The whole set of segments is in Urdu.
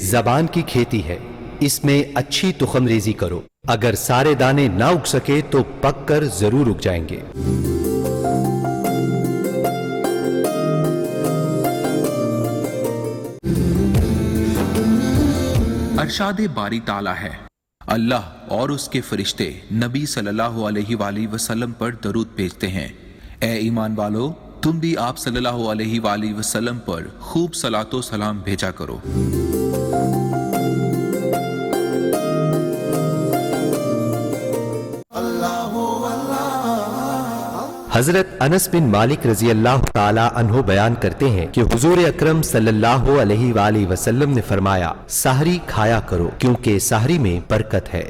زبان کی کھیتی ہے، اس میں اچھی تخم ریزی کرو، اگر سارے دانے نہ اگ سکے تو پک کر ضرور اگ جائیں گے۔ ارشاد باری تعالیٰ ہے، اللہ اور اس کے فرشتے نبی صلی اللہ علیہ وآلہ وسلم پر درود بھیجتے ہیں۔ اے ایمان والو، تم بھی آپ صلی اللہ علیہ وآلہ وسلم پر خوب صلاۃ و سلام بھیجا کرو۔ حضرت انس بن مالک رضی اللہ تعالی عنہ بیان کرتے ہیں کہ حضور اکرم صلی اللہ علیہ وآلہ وسلم نے فرمایا، سحری کھایا کرو کیونکہ سحری میں برکت ہے۔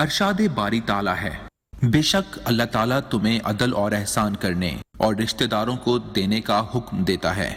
ارشاد باری تعالیٰ ہے، بے شک اللہ تعالیٰ تمہیں عدل اور احسان کرنے اور رشتہ داروں کو دینے کا حکم دیتا ہے۔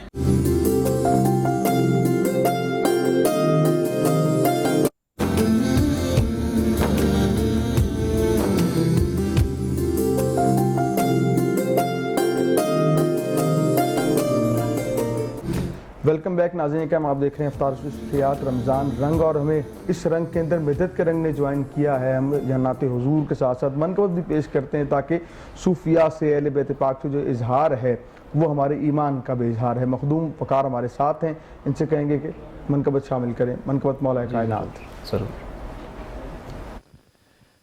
ویلکم بیک ناظرین کرام، آپ دیکھ رہے ہیں افطار صوفیات رمضان رنگ، اور ہمیں اس رنگ کے اندر بدعت کے رنگ نے جوائن کیا ہے۔ ہم یہاں نعت حضور کے ساتھ ساتھ منقبت بھی پیش کرتے ہیں تاکہ صوفیاء سے، اہل بیت پاک سے جو اظہار ہے وہ ہمارے ایمان کا بھی اظہار ہے۔ مخدوم فقار ہمارے ساتھ ہیں، ان سے کہیں گے کہ منقبت شامل کریں۔ منقبت مولا کائنات ضرور۔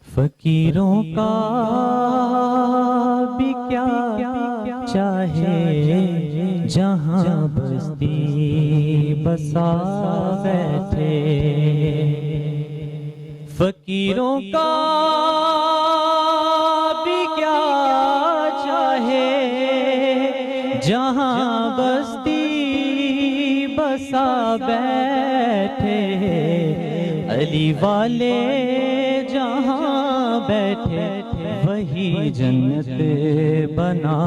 فقیروں کا بھی کیا چاہے جہاں بستی بسا بیٹھے، فقیروں کا بھی کیا چاہے جہاں بستی بسا بیٹھے، علی والے جہاں بیٹھے وہی جنت بنا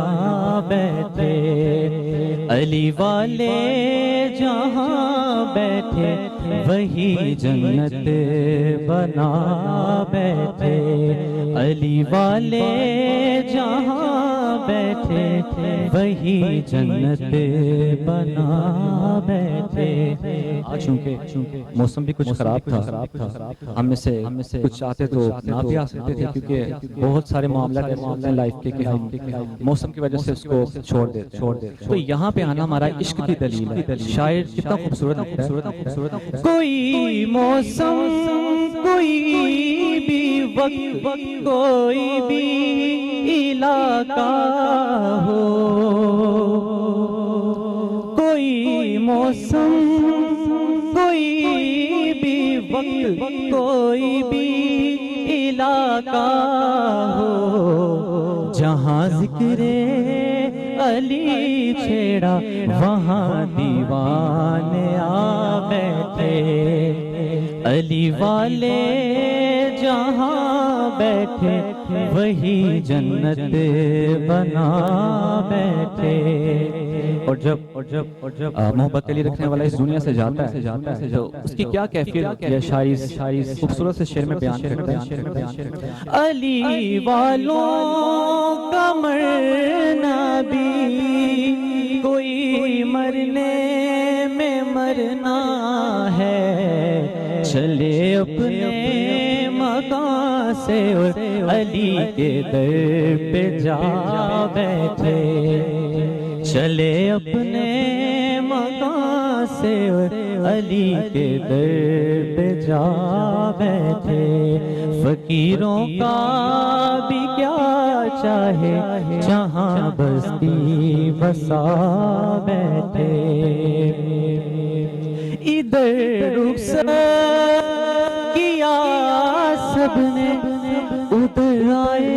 بیٹھے، علی والے جہاں بیٹھے وہی جنت بنا بیٹھے، علی والے جہاں بیٹھے وہی جنت بنا بیٹھے۔ چونکہ موسم بھی کچھ خراب تھا، ہم میں سے کچھ چاہتے تو نہ بھی آ سکتے تھے، کیونکہ بہت سارے معاملات ہیں لائف کے کہ ہم موسم کی وجہ سے اس کو چھوڑ دیتے ہیں۔ تو یہاں پہ آنا ہمارا عشق کی دلیل ہے۔ شاعر کتنا خوبصورت ہے، کوئی موسم کوئی بھی وقت کوئی بھی علاقہ ہو، کوئی موسم کوئی بھی وقت کوئی بھی علاقہ ہو، جہاں ذکر علی چھیڑا وہاں دیوانے آ بیٹھے، علی والے جہاں بیٹھے وہی جنت بنا بیٹھے۔ اور جب محبت علی رکھنے والا اس دنیا سے جاتا ہے تو اس کی کیا کیفیت ہے، شاعری خوبصورت سے شعر میں بیان کرتا ہے۔ علی والوں کا مرنا بھی کوئی مرنے میں مرنا ہے، چلے اپنے مکان سے اور علی کے در پہ جا بیٹھے، چلے اپنے مکان سے اور علی کے در پہ جا بیٹھے، فقیروں کا بھی کیا چاہے جہاں بستی بسا بیٹھے، ادھر رخصت کیا سب نے ادھر آئے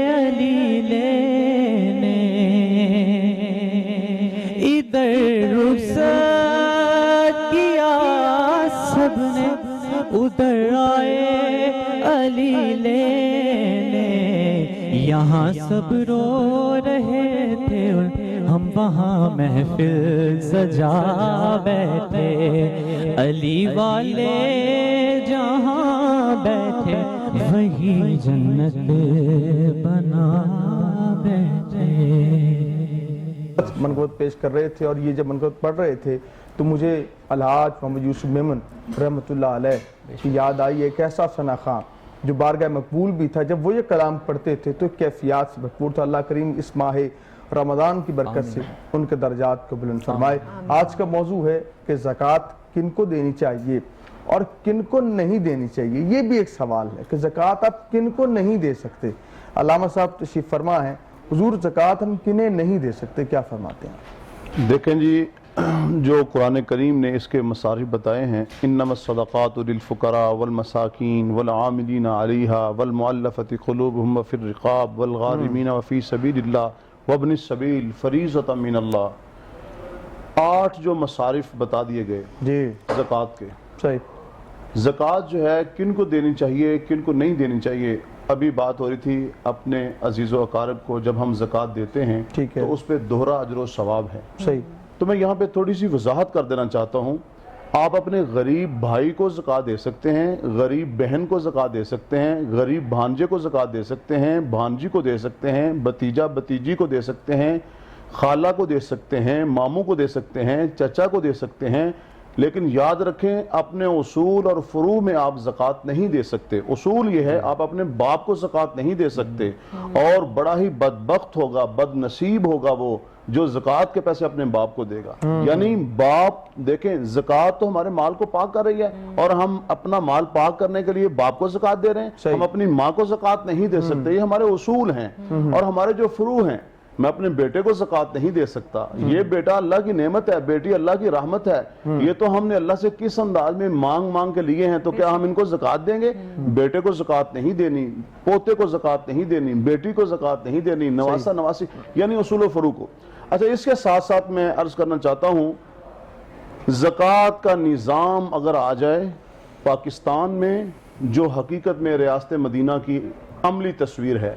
علی لینے، ادھر رخصت کیا سب نے ادھر آئے علی لینے، یہاں سب رو رہے تھے اور ہم وہاں محفل سجا بیٹھے، علی والے جہاں بیٹھے وہی جنت بنا بیٹھے۔ منقبت پیش کر رہے تھے، اور یہ جب منقبت پڑھ رہے تھے تو مجھے الحاج محمد یوسف میمن رحمۃ اللہ علیہ کی یاد آئی۔ ایک ایسا ثنا خواں جو بارگاہ مقبول بھی تھا، جب وہ یہ کلام پڑھتے تھے تو کیفیات سے بھرپور تھا۔ اللہ کریم اس ماہ رمضان کی برکت سے ان کے درجات کو بلند فرمائے۔ آج کا موضوع ہے کہ زکوٰۃ کن کو دینی چاہیے اور کن کو نہیں دینی چاہیے۔ یہ بھی ایک سوال ہے کہ زکوٰۃ آپ کن کو نہیں دے سکتے۔ علامہ صاحب تشریف فرما ہے، حضور زکوٰۃ ہم کنہیں نہیں دے سکتے، کیا فرماتے ہیں؟ دیکھیں جی، جو قرآن کریم نے اس کے مصارف بتائے ہیں، انما الصدقات للفقراء والمساکین والعاملین علیہا والمؤلفۃ قلوبہم وفی الرقاب والغارمین وفی سبیل اللہ وابن السبیل فریضۃ من اللہ۔ 8 جو مصارف بتا دیے گئے جی زکوٰۃ کے۔ صحیح۔ زکوٰۃ جو ہے کن کو دینی چاہیے کن کو نہیں دینی چاہیے، ابھی بات ہو رہی تھی اپنے عزیز و اقارب کو جب ہم زکوٰۃ دیتے ہیں ٹھیک ہے، تو اس پہ دوہرا اجر و ثواب ہے۔ صحیح۔ تو میں یہاں پہ تھوڑی سی وضاحت کر دینا چاہتا ہوں۔ آپ اپنے غریب بھائی کو زکوٰۃ دے سکتے ہیں، غریب بہن کو زکوٰۃ دے سکتے ہیں، غریب بھانجے کو زکوٰۃ دے سکتے ہیں، بھانجی کو دے سکتے ہیں، بھتیجا بھتیجی کو دے سکتے ہیں، خالہ کو دے سکتے ہیں، ماموں کو دے سکتے ہیں، چچا کو دے سکتے ہیں، لیکن یاد رکھیں اپنے اصول اور فروع میں آپ زکوٰۃ نہیں دے سکتے۔ اصول یہ ہے آپ اپنے باپ کو زکوٰۃ نہیں دے سکتے، اور بڑا ہی بدبخت ہوگا، بد نصیب ہوگا وہ جو زکوٰۃ کے پیسے اپنے باپ کو دے گا۔ یعنی باپ، دیکھیں زکوٰۃ تو ہمارے مال کو پاک کر رہی ہے، اور ہم اپنا مال پاک کرنے کے لیے باپ کو زکوٰۃ دے رہے ہیں، ہم اپنی ماں کو زکوٰۃ نہیں دے سکتے۔ یہ ہمارے اصول ہیں، اور ہمارے جو فروع ہیں۔ میں اپنے بیٹے کو زکوٰۃ نہیں دے سکتا، یہ بیٹا اللہ کی نعمت ہے، بیٹی اللہ کی رحمت ہے، یہ تو ہم نے اللہ سے کس انداز میں مانگ کے لیے ہیں، تو کیا ہم ان کو زکوٰۃ دیں گے؟ بیٹے کو زکوٰۃ نہیں دینی، پوتے کو زکوٰۃ نہیں دینی، بیٹی کو زکوٰۃ نہیں دینی، نواسا نواسی، یعنی اصول و فروع کو۔ اچھا، اس کے ساتھ ساتھ میں عرض کرنا چاہتا ہوں، زکوٰۃ کا نظام اگر آ جائے پاکستان میں، جو حقیقت میں ریاست مدینہ کی عملی تصویر ہے،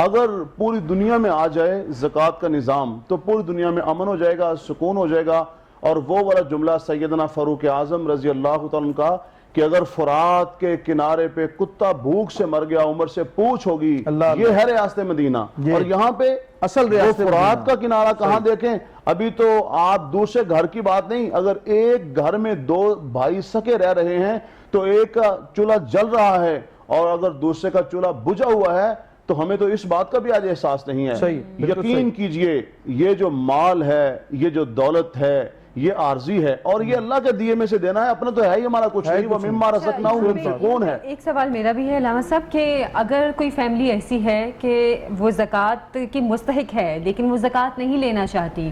اگر پوری دنیا میں آ جائے زکوٰۃ کا نظام، تو پوری دنیا میں امن ہو جائے گا، سکون ہو جائے گا۔ اور وہ والا جملہ سیدنا فاروق اعظم رضی اللہ تعالیٰ عنہ کا کہ اگر فرات کے کنارے پہ کتا بھوک سے مر گیا، عمر سے پوچھ ہوگی، یہ ہے ریاست مدینہ۔ اور یہاں پہ اصل ریاست فرات کا کنارہ کہاں دیکھیں، ابھی تو آپ دوسرے گھر کی بات نہیں، اگر ایک گھر میں 2 بھائی سکے رہ رہے ہیں تو ایک کا چولہا جل رہا ہے اور اگر دوسرے کا چولہا بجھا ہوا ہے، تو ہمیں تو اس بات کا بھی آج احساس نہیں ہے۔ یقین کیجئے یہ جو مال ہے، یہ جو دولت ہے، یہ عارضی ہے، اور یہ اللہ کے دیے میں سے دینا ہے، اپنا تو ہے ہی ہمارا کچھ نہیں، وَمِمَّا رَزَقْنَاهُمْ يُنْفِقُونَ ہے۔ ایک سوال میرا بھی ہے علامہ صاحب کہ اگر کوئی فیملی ایسی ہے کہ وہ زکوٰۃ کی مستحق ہے لیکن وہ زکوٰۃ نہیں لینا چاہتی،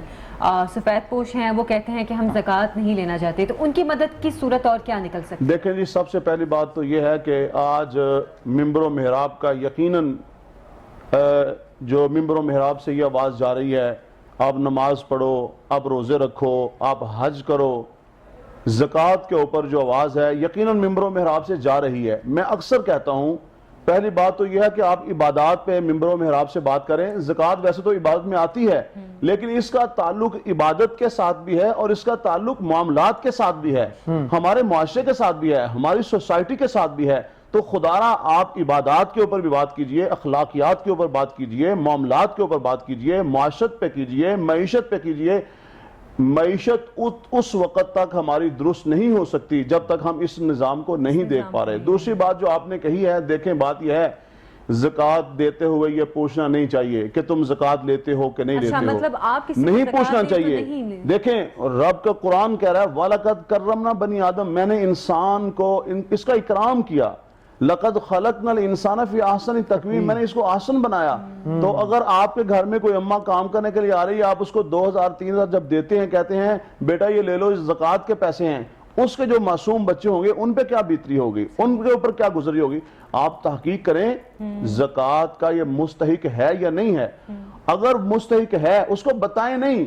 سفید پوش ہیں، وہ کہتے ہیں کہ ہم زکوٰۃ نہیں لینا چاہتے، تو ان کی مدد کی صورت اور کیا نکل سکتی ہے؟ دیکھیں جی، سب سے پہلی بات تو یہ ہے کہ آج ممبر و محراب کا یقیناً جو ممبر و محراب سے یہ آواز جا رہی ہے، آپ نماز پڑھو، آپ روزے رکھو، آپ حج کرو، زکوٰۃ کے اوپر جو آواز ہے یقیناً ممبر و محراب سے جا رہی ہے۔ میں اکثر کہتا ہوں، پہلی بات تو یہ ہے کہ آپ عبادات پہ ممبر و محراب سے بات کریں۔ زکوٰۃ ویسے تو عبادت میں آتی ہے، لیکن اس کا تعلق عبادت کے ساتھ بھی ہے اور اس کا تعلق معاملات کے ساتھ بھی ہے، ہمارے معاشرے کے ساتھ بھی ہے، ہماری سوسائٹی کے ساتھ بھی ہے۔ تو خدارا آپ عبادات کے اوپر بھی بات کیجئے، اخلاقیات کے اوپر بات کیجئے، معاملات کے اوپر بات کیجئے، معاشرت پہ کیجئے، معیشت پہ کیجئے۔ معیشت اس وقت تک ہماری درست نہیں ہو سکتی جب تک ہم اس نظام کو نہیں دیکھ پا رہے۔ دوسری بات جو آپ نے کہی ہے، دیکھیں بات یہ ہے، زکوٰۃ دیتے ہوئے یہ پوچھنا نہیں چاہیے کہ تم زکوٰۃ لیتے ہو کہ نہیں لیتے ہو، مطلب آپ کسی نہیں پوچھنا چاہیے۔ دیکھیں رب کا قرآن کہہ رہا ہے وَلَقَدْ كَرَّمْنَا بَنِي آدم، میں نے انسان کو اس کا اکرام کیا، لَقَدْ خَلَقْنَا الْإِنسَانَ فِي أَحْسَنِ تَقْوِيمٍ، میں نے اس کو آسن بنایا۔ تو اگر آپ کے گھر میں کوئی اماں کام کرنے کے لیے آ رہی ہے، آپ اس کو 2000 3000 جب دیتے ہیں، کہتے ہیں بیٹا یہ لے لو، زکوٰۃ کے پیسے ہیں، اس کے جو معصوم بچے ہوں گے ان پہ کیا بیتری ہوگی، ان کے اوپر کیا گزری ہوگی۔ آپ تحقیق کریں زکوٰۃ کا یہ مستحق ہے یا نہیں ہے، اگر مستحق ہے اس کو بتائیں نہیں۔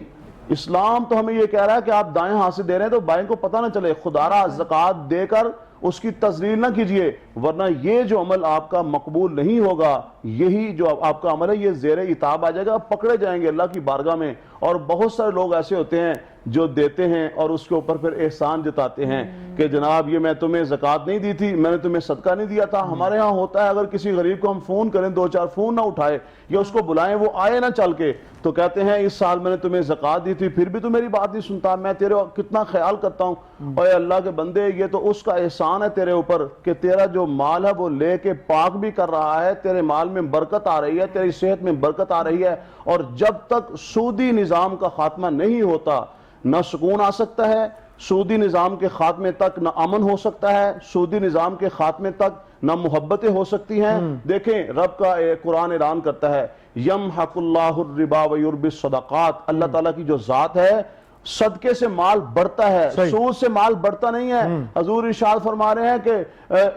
اسلام تو ہمیں یہ کہہ رہا ہے کہ آپ دائیں ہاتھ سے دے رہے ہیں تو بائیں کو پتہ نہ چلے، خدارا زکوٰۃ دے کر اس کی تذلیل نہ کیجئے، ورنہ یہ جو عمل آپ کا مقبول نہیں ہوگا، یہی جو آپ کا عمل ہے یہ زیر عتاب آ جائے گا، پکڑے جائیں گے اللہ کی بارگاہ میں، اور بہت سارے لوگ ایسے ہوتے ہیں جو دیتے ہیں اور اس کے اوپر پھر احسان جتاتے ہیں کہ جناب یہ میں تمہیں زکوٰۃ نہیں دی تھی، میں نے تمہیں صدقہ نہیں دیا تھا۔ ہمارے ہاں ہوتا ہے اگر کسی غریب کو ہم فون کریں 2-4 فون نہ اٹھائے یا اس کو بلائیں وہ آئے نہ چل کے، تو کہتے ہیں اس سال میں نے تمہیں زکوٰۃ دی تھی پھر بھی تو میری بات نہیں سنتا، میں تیرے کتنا خیال کرتا ہوں۔ اے اللہ کے بندے، یہ تو اس کا احسان ہے تیرے اوپر کہ تیرا جو مال ہے وہ لے کے پاک بھی کر رہا ہے، تیرے مال میں برکت آ رہی ہے، تیری صحت میں برکت آ رہی ہے، اور جب تک سودی نظام کا خاتمہ نہیں ہوتا نہ سکون آ سکتا ہے، سودی نظام کے خاتمے تک نہ امن ہو سکتا ہے، سودی نظام کے خاتمے تک نہ محبتیں ہو سکتی ہیں۔ دیکھیں رب کا قرآن اعلان کرتا ہے یمحق اللہ الربا ویربی الصدقات، اللہ تعالیٰ کی جو ذات ہے صدقے سے مال بڑھتا ہے، سود سے مال بڑھتا نہیں ہے۔ حضور ارشاد فرما رہے ہیں کہ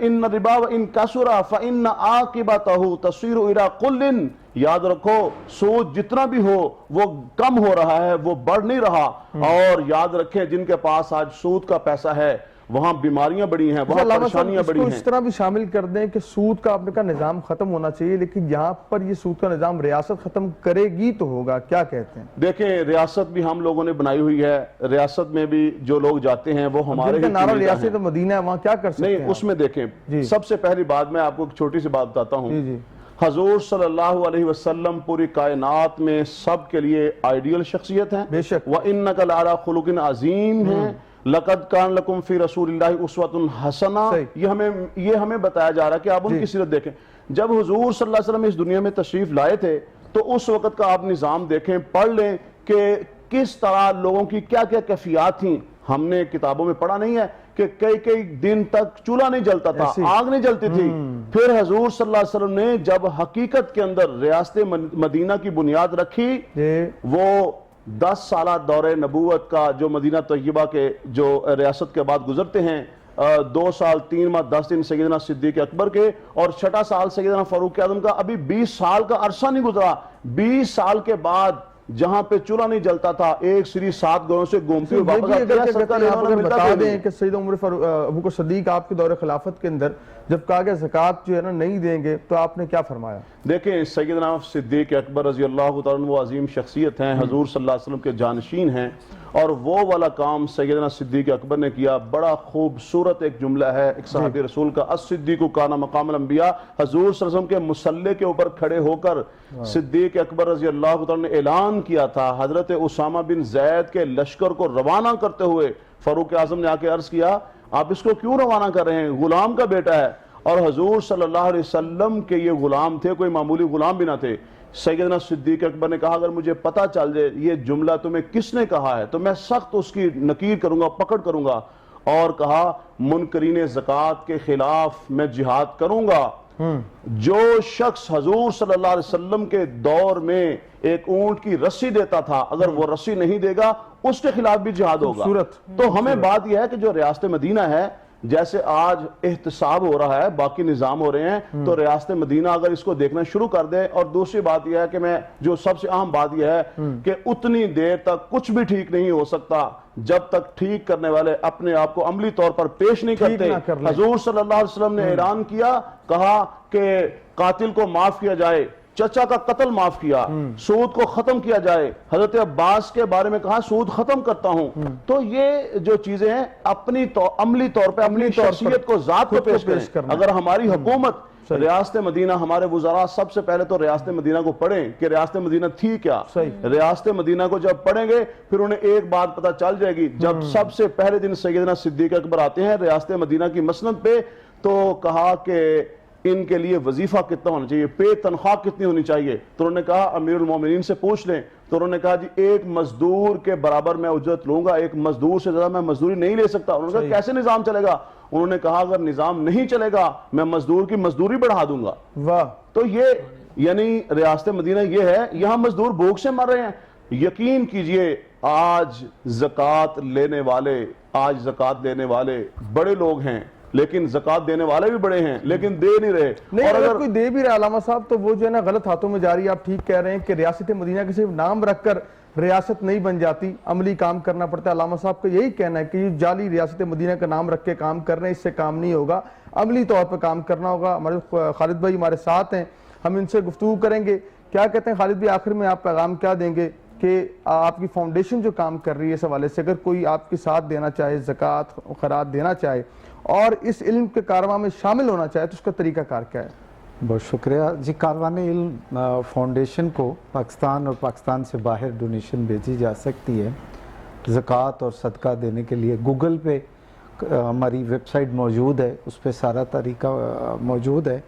ان الربا وان کثر فان عاقبتہ تصیر الی قل، یاد رکھو سود جتنا بھی ہو وہ کم ہو رہا ہے، وہ بڑھ نہیں رہا۔ اور یاد رکھیں جن کے پاس آج سود کا پیسہ ہے وہاں بیماریاں بڑی ہیں، وہاں پریشانیاں بڑی ہیں۔ اس طرح بھی شامل کر دیں کہ سود کا آپ نے کہا نظام ختم ہونا چاہیے، لیکن یہاں پر یہ سود کا نظام ریاست ختم کرے گی تو ہوگا، کیا کہتے ہیں؟ دیکھیں ریاست بھی ہم لوگوں نے بنائی ہوئی ہے، ریاست میں بھی جو لوگ جاتے ہیں وہ ہمارے جن کا نعرہ ریاست مدینہ ہے وہاں کیا کر سکتے ہیں؟ نہیں، اس میں دیکھیں سب سے پہلی بات میں آپ کو ایک چھوٹی سی بات بتاتا ہوں۔ حضور صلی اللہ علیہ وسلم پوری کائنات میں سب کے لیے آئیڈیل شخصیت ہیں، بے شک، وَإِنَّكَ لَعَلَىٰ خُلُقٍ عَظِيمٍ ہیں، لَقَدْ كَانَ لَكُمْ فِي رَسُولِ اللَّهِ أُسْوَةٌ حَسَنَةٌ، یہ ہمیں بتایا جا رہا ہے کہ آپ ان کی سیرت دیکھیں۔ جب حضور صلی اللہ علیہ وسلم اس دنیا میں تشریف لائے تھے تو اس وقت کا آپ نظام دیکھیں، پڑھ لیں کہ کس طرح لوگوں کی کیا کیا کیفیات تھیں۔ ہم نے کتابوں میں پڑھا نہیں ہے کہ کئی دن تک چولہا نہیں جلتا تھا، آگ نہیں جلتی تھی۔ پھر حضور صلی اللہ علیہ وسلم نے جب حقیقت کے اندر ریاست مدینہ کی بنیاد رکھی، وہ 10 سالہ دور نبوت کا جو مدینہ طیبہ کے جو ریاست کے بعد گزرتے ہیں، 2 سال 3 ماہ 10 دن سیدنا صدیق اکبر کے، اور 6واں سال سیدنا فاروق اعظم کا، ابھی 20 سال کا عرصہ نہیں گزرا۔ 20 سال کے بعد جہاں پہ چولہا نہیں جلتا تھا، ایک سری 7 گھروں سے گھومتی ہوئی واپس بتا دیں کہ سید عمر ابو بکر صدیق آپ کے دور خلافت کے اندر جب کہا گیا زکوٰۃ جو ہے نا نہیں دیں گے تو آپ نے کیا فرمایا؟ دیکھیں سیدنا صدیق اکبر رضی اللہ تعالیٰ عنہ وہ عظیم شخصیت ہیں، حضور صلی اللہ علیہ وسلم کے جانشین ہیں، اور وہ والا کام سیدنا صدیق اکبر نے کیا۔ بڑا خوبصورت ایک جملہ ہے ایک صحابی رسول کا، الصدیق کان مقام الانبیاء، حضور صلی اللہ علیہ وسلم کے مصلی کے اوپر کھڑے ہو کر صدیق اکبر رضی اللہ تعالیٰ نے اعلان کیا تھا، حضرت اسامہ بن زید کے لشکر کو روانہ کرتے ہوئے فاروق اعظم نے آ کے عرض کیا آپ اس کو کیوں روانہ کر رہے ہیں، غلام کا بیٹا ہے۔ اور حضور صلی اللہ علیہ وسلم کے یہ غلام تھے، کوئی معمولی غلام بھی نہ تھے۔ سیدنا صدیق اکبر نے کہا اگر مجھے پتہ چل جائے یہ جملہ تمہیں کس نے کہا ہے تو میں سخت اس کی نکیر کروں گا، پکڑ کروں گا، اور کہا منکرین زکوٰۃ کے خلاف میں جہاد کروں گا۔ جو شخص حضور صلی اللہ علیہ وسلم کے دور میں ایک اونٹ کی رسی دیتا تھا، اگر وہ رسی نہیں دے گا اس کے خلاف بھی جہاد ہوگا۔ تو ہمیں بات یہ ہے کہ جو ریاست مدینہ ہے، جیسے آج احتساب ہو رہا ہے، باقی نظام ہو رہے ہیں، تو ریاست مدینہ اگر اس کو دیکھنا شروع کر دے۔ اور دوسری بات یہ ہے کہ میں جو سب سے اہم بات یہ ہے کہ اتنی دیر تک کچھ بھی ٹھیک نہیں ہو سکتا جب تک ٹھیک کرنے والے اپنے آپ کو عملی طور پر پیش نہیں کرتے۔ حضور صلی اللہ علیہ وسلم نے اعلان کیا، کہا کہ قاتل کو معاف کیا جائے، چچا کا قتل معاف کیا، سود کو ختم کیا جائے، حضرت عباس کے بارے میں کہا سود ختم کرتا ہوں۔ تو یہ جو چیزیں ہیں اپنی عملی طور پہ اپنی شخصیت کو ذات کو پیش کریں۔ اگر ہماری حکومت ریاست مدینہ، ہمارے وزراء سب سے پہلے تو ریاست مدینہ کو پڑھیں کہ ریاست مدینہ تھی کیا۔ ریاست مدینہ کو جب پڑھیں گے پھر انہیں ایک بات پتہ چل جائے گی۔ جب سب سے پہلے دن سیدنا صدیق اکبر آتے ہیں ریاست مدینہ کی مسند پہ، تو کہا کہ ان کے لیے وظیفہ کتنا ہونا چاہیے، پے تنخواہ کتنی ہونی چاہیے؟ تو انہوں نے کہا امیر المومنین سے پوچھ لیں۔ تو انہوں نے کہا جی ایک مزدور کے برابر میں اجرت لوں گا، ایک مزدور سے زیادہ میں مزدوری نہیں لے سکتا۔ انہوں نے کہا کیسے نظام چلے گا؟ انہوں نے کہا اگر نظام نہیں چلے گا میں مزدور کی مزدوری بڑھا دوں گا۔ واہ! تو یہ یعنی ریاست مدینہ یہ ہے، یہاں مزدور بھوک سے مر رہے ہیں۔ یقین کیجئے آج زکوٰۃ لینے والے بڑے لوگ ہیں، لیکن زکوٰۃ دینے والے بھی بڑے ہیں لیکن دے نہیں رہے۔ نہیں، اگر کوئی دے بھی رہا علامہ صاحب تو وہ جو ہے نا غلط ہاتھوں میں جاری ہے۔ آپ ٹھیک کہہ رہے ہیں کہ ریاست مدینہ کے صرف نام رکھ کر ریاست نہیں بن جاتی، عملی کام کرنا پڑتا ہے۔ علامہ صاحب کا یہی کہنا ہے کہ یہ جعلی ریاست مدینہ کا نام رکھ کے کام کر رہے ہیں، اس سے کام نہیں ہوگا، عملی طور پہ کام کرنا ہوگا۔ ہمارے خالد بھائی ہمارے ساتھ ہیں، ہم ان سے گفتگو کریں گے۔ کیا کہتے ہیں خالد بھائی، آخر میں آپ پیغام کیا دیں گے کہ آپ کی فاؤنڈیشن جو کام کر رہی ہے اس حوالے سے، اگر کوئی آپ کے ساتھ دینا چاہے، زکوٰۃ خیرات دینا چاہے اور اس علم کے کارواں میں شامل ہونا چاہے، تو اس کا طریقہ کار کیا ہے؟ بہت شکریہ جی. کاروان علم فاؤنڈیشن کو پاکستان اور پاکستان سے باہر ڈونیشن بھیجی جا سکتی ہے زکوٰۃ اور صدقہ دینے کے لیے. گوگل پہ ہماری ویب سائٹ موجود ہے، اس پہ سارا طریقہ موجود ہے.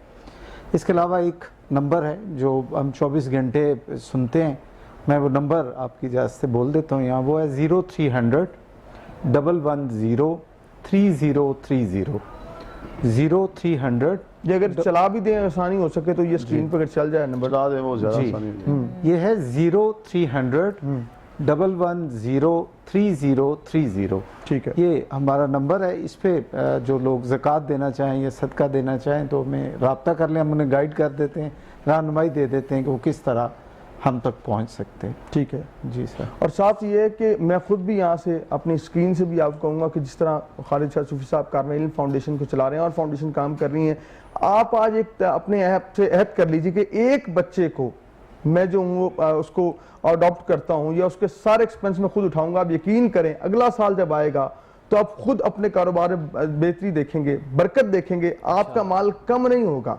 اس کے علاوہ ایک نمبر ہے جو ہم 24 گھنٹے سنتے ہیں، میں وہ نمبر آپ کی اجازت سے بول دیتا ہوں یہاں. وہ ہے 0300 110 3030. 0300. یہ اگر چلا بھی دیں آسانی ہو سکے تو یہ اسکرین پہ اگر چل جائے نمبر بتا دیں وہ زیادہ جی. آسانی ہوگی. یہ ہے 0300 110 3030. ٹھیک ہے. یہ ہمارا نمبر ہے. اس پہ جو لوگ زکوٰۃ دینا چاہیں یا صدقہ دینا چاہیں تو ہمیں رابطہ کر لیں، ہم انہیں گائیڈ کر دیتے ہیں، رہنمائی دے دیتے ہیں کہ وہ کس طرح ہم تک پہنچ سکتے ہیں. ٹھیک ہے جی سر. اور ساتھ یہ ہے کہ میں خود بھی یہاں سے اپنی اسکرین سے بھی آپ کہوں گا کہ جس طرح خالد شاہ صوفی صاحب کاروان علم فاؤنڈیشن کو چلا رہے ہیں اور فاؤنڈیشن کام کر رہی ہیں، آپ آج ایک اپنے ایپ سے عہد کر لیجیے کہ ایک بچے کو میں جو ہوں اس کو اڈاپٹ کرتا ہوں یا اس کے سارے ایکسپنس میں خود اٹھاؤں گا. آپ یقین کریں اگلا سال جب آئے گا تو آپ خود اپنے کاروبار میں بہتری دیکھیں گے، برکت دیکھیں گے. آپ کا مال کم نہیں ہوگا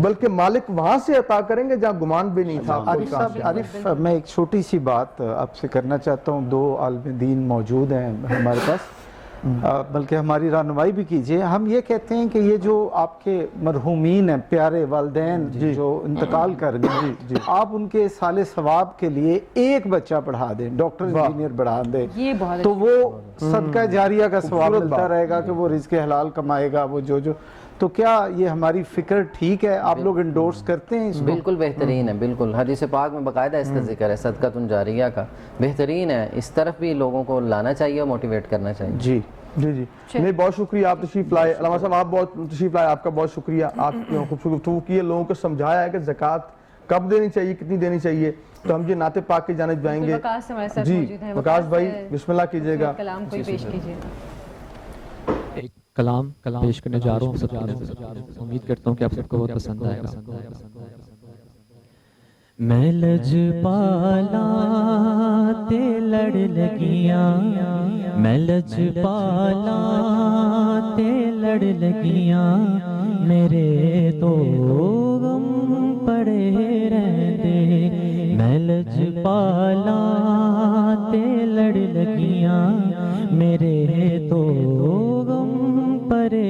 بلکہ مالک وہاں سے عطا کریں گے جہاں گمان بھی نہیں تھا. عارف صاحب، عارف میں ایک چھوٹی سی بات آپ سے کرنا چاہتا ہوں. 2 عالم دین موجود ہیں ہمارے پاس، بلکہ ہماری رہنمائی بھی کیجئے. ہم یہ کہتے ہیں کہ یہ جو آپ کے مرحومین ہیں، پیارے والدین جو انتقال کر گئے، آپ ان کے سال ثواب کے لیے ایک بچہ پڑھا دیں، ڈاکٹر انجینئر پڑھا دیں، تو وہ صدقہ جاریہ کا ثواب ملتا رہے گا کہ وہ رزق حلال کمائے گا. وہ جو تو کیا یہ ہماری فکر ٹھیک ہے؟ آپ لوگ انڈورس کرتے ہیں اس کو؟ بالکل بہترین ہے. بالکل حدیث پاک میں باقاعدہ اس کا ذکر ہے، صدقۃ جاریہ کا. بہترین ہے. اس طرف بھی لوگوں کو لانا چاہیے اور موٹیویٹ کرنا چاہیے. جی جی جی. نہیں، بہت شکریہ آپ تشریف لائے. علامہ صاحب آپ بہت تشریف لائے، آپ کا بہت شکریہ. آپ خوبصورت گفتگو کی ہے، لوگوں کو سمجھایا ہے کہ زکوٰۃ کب دینی چاہیے، کتنی دینی چاہیے. تو ہم یہ نعت پاک کی جانب جائیں گے. جی وقاص بھائی بسم اللہ کیجئے گا. کلام کوئی پیش کیجئے. ایک کلام پیش کرنے جا رہا ہوں سب کی نظر. امید کرتا ہوں کہ آپ سب کو بہت پسند آئے گا. میں لجپالا تے لڑ لگیاں، میں لجپالا تے لڑ لگیاں، میرے تو غم پڑے رہندے. میں لجپالا تے لڑ لگیاں، میرے تو غم پڑے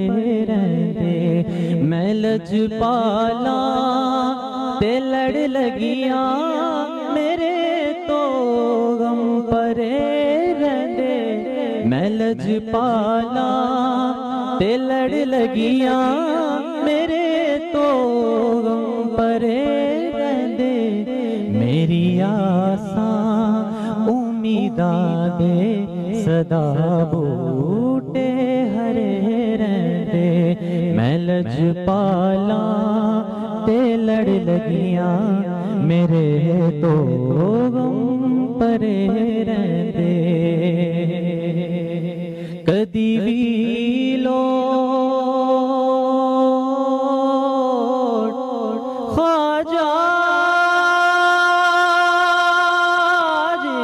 رہندے. میں لجپالا تے لڑ لگیاں، میرے تو غم پرے رہندے. میں لجپالا تے لڑ لگیاں، میرے تو غم پرے رہندے. میری آساں امیداں دے صدا بوٹے ہرے رہندے. میں لجپالا تے لڑ لگیاں، میرے تو غم پرے رہندے. کدی وی لوٹ خواجہ جی،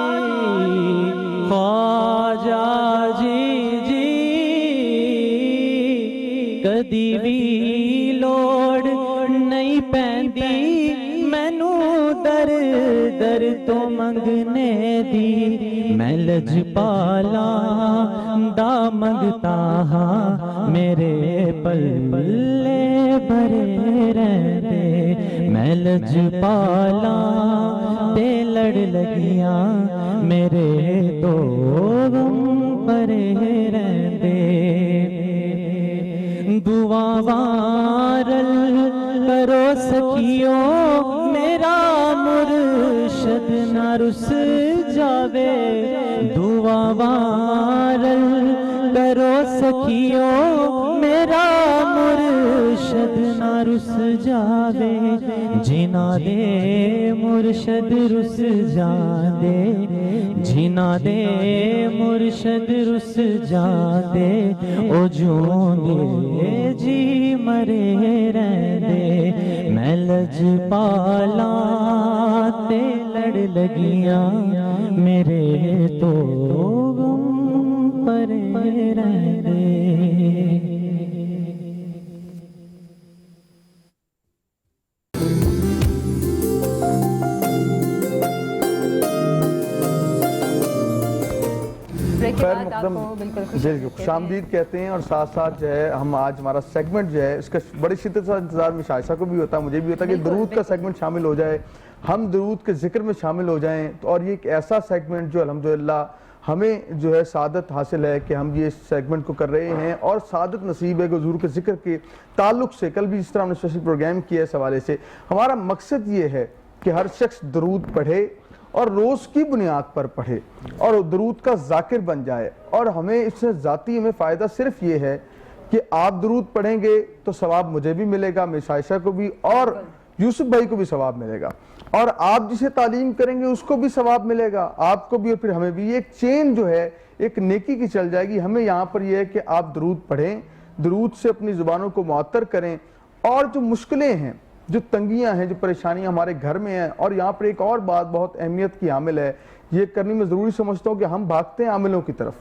خواجہ جی جی، کدی وی لوڑ نہیں پیندی مینو در در تو منگنے دی. میں لجپالا دا منگتا ہاں، میرے پلے بھرے رہندے. میں لجپالا تے لڑ لگیاں، میرے تو غم پرے رہندے. دعا وارل کرو سکھیو، میرا مرشد نہ رس جاوے. دعا وارل کرو سکھیو میرا مرشد نہ رس جاوے جنا دے مرشد رس جاندے جنا دے مرشد رس جاندے او جوندے جی مرے رہندے میں لج پالا تے لڑ لگیاں میرے تو غم پرے رہندے. خیر مقدم جی خوش آمدید کہتے ہیں، اور ساتھ ساتھ جو ہے ہم آج ہمارا سیگمنٹ جو ہے اس کا بڑی شدت سے انتظار میں شائشہ کو بھی ہوتا ہے، مجھے بھی ہوتا ہے کہ درود کا سیگمنٹ شامل ہو جائے، ہم درود کے ذکر میں شامل ہو جائیں. اور یہ ایک ایسا سیگمنٹ جو الحمدللہ ہمیں جو ہے سعادت حاصل ہے کہ ہم یہ سیگمنٹ کو کر رہے ہیں، اور سعادت نصیب ہے کہ حضور کے ذکر کے تعلق سے کل بھی اس طرح ہم نے اسپیشل پروگرام کیا ہے اس حوالے سے. ہمارا مقصد یہ ہے کہ ہر شخص درود پڑھے اور روز کی بنیاد پر پڑھے اور درود کا ذاکر بن جائے. اور ہمیں اس سے ذاتی ہمیں فائدہ صرف یہ ہے کہ آپ درود پڑھیں گے تو ثواب مجھے بھی ملے گا، میری عائشہ کو بھی، اور یوسف بھائی کو بھی ثواب ملے گا، اور آپ جسے تعلیم کریں گے اس کو بھی ثواب ملے گا، آپ کو بھی اور پھر ہمیں بھی. ایک چین جو ہے ایک نیکی کی چل جائے گی. ہمیں یہاں پر یہ ہے کہ آپ درود پڑھیں، درود سے اپنی زبانوں کو معطر کریں، اور جو مشکلیں ہیں، جو تنگیاں ہیں، جو پریشانیاں ہمارے گھر میں ہیں. اور یہاں پر ایک اور بات بہت اہمیت کی عامل ہے، یہ کرنے میں ضروری سمجھتا ہوں کہ ہم بھاگتے ہیں عاملوں کی طرف